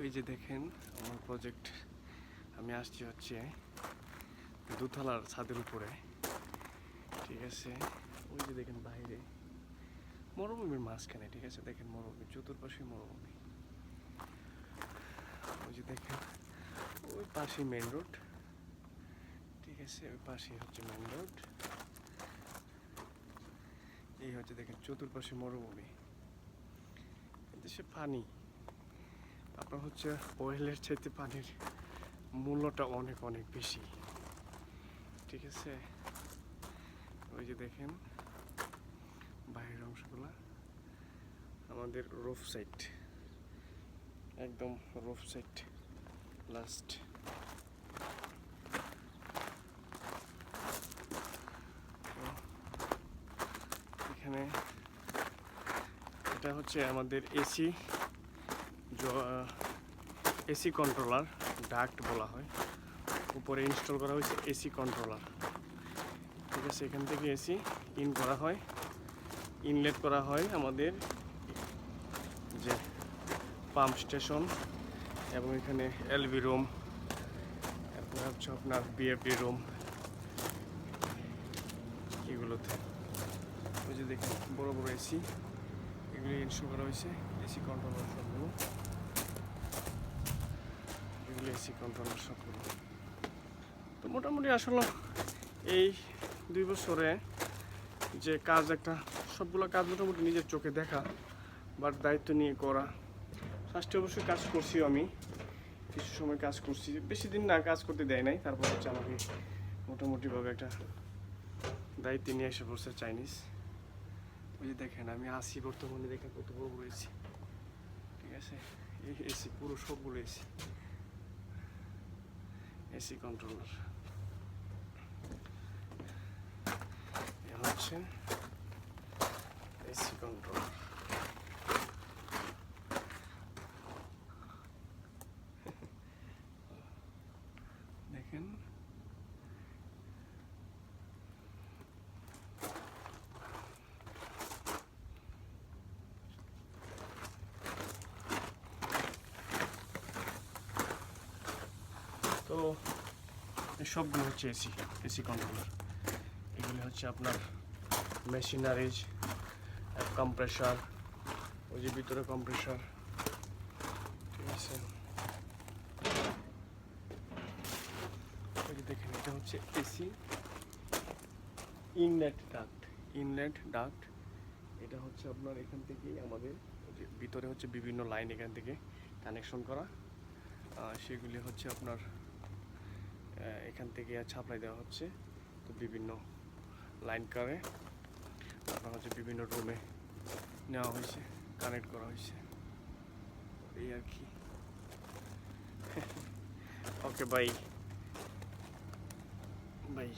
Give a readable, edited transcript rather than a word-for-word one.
ওই যে দেখেন আমার প্রজেক্ট, আমি আসছি হচ্ছে দোতলার ছাদের উপরে, ঠিক আছে। ওই যে দেখেন বাইরে মরুভূমির মাঝখানে, ঠিক আছে, দেখেন মরুভূমি, চতুর্পাশে মরুভূমি। ওই যে দেখেন ওই পাশে মেন রোড, ঠিক আছে, ওই পাশে হচ্ছে মেন রোড। এই হচ্ছে দেখেন চতুর্পাশে মরুভূমি, দেশে পানি আপনার হচ্ছে ওয়েলের চাইতে পানির মূল্যটা অনেক অনেক বেশি, ঠিক আছে। ওই যে দেখেন বাইরের অংশগুলা আমাদের রুফ সাইড, একদম রুফ সাইড লাস্ট। এখানে এটা হচ্ছে আমাদের এসি কন্ট্রোলার, ডাক্ট বলা হয়। উপরে ইনস্টল করা হয়েছে এসি কন্ট্রোলার, ঠিক আছে। এখান থেকে এসি ইন করা হয়, ইনলেট করা হয় আমাদের যে পাম্প স্টেশন, এবং এখানে এলভি রুম, তারপরে হচ্ছে আপনার বিএফডি রুম, এগুলোতে ওই যে দেখেন বড় বড় এসি, এগুলি ইনস্টল করা হয়েছে। এসি কন্ট্রোলার সবগুলো, এগুলো এসি কন্ট্রোলার সবগুলো। তো মোটামুটি আসলে এই 2 বছরে যে কাজ, একটা সবগুলো কাজ মোটামুটি নিজের চোখে দেখা, বাট দায়িত্ব নিয়ে করা। ফার্স্টে অবশ্যই কাজ করছি, আমি কিছু সময় কাজ করছি, বেশি দিন না কাজ করতে দেয় নাই। তারপর হচ্ছে আমাকে মোটামুটিভাবে একটা দায়িত্ব নিয়ে এসে পড়ছে চাইনিজ। ওই যে দেখেন আমি আসি বর্তমানে, দেখেন কত বড় বড় এসি, ঠিক আছে। এই এসি পুরো সবগুলো এসি, এসি কন্ট্রোলার। এ হচ্ছে এসি কন্ট্রোলার। দেখেন তো এই সবগুলো হচ্ছে এসি কন্ট্রোলার। এগুলি হচ্ছে আপনার মেশিনারিজ, কম্প্রেসার, ওই যে ভিতরে কম্প্রেসার, ঠিক আছে। ওই যে দেখেন এটা হচ্ছে এসি ইনলেট ডাক্ট। এটা হচ্ছে আপনার এখান থেকে আমাদের ভিতরে হচ্ছে বিভিন্ন লাইন এখান থেকে কানেকশন করা, সেগুলি হচ্ছে আপনার এখান থেকে সাপ্লাই দেওয়া হচ্ছে। তো বিভিন্ন লাইন করে আপনার হচ্ছে বিভিন্ন রুমে নেওয়া হয়েছে, কানেক্ট করা হয়েছে, এই আর কি। Okay bye bye.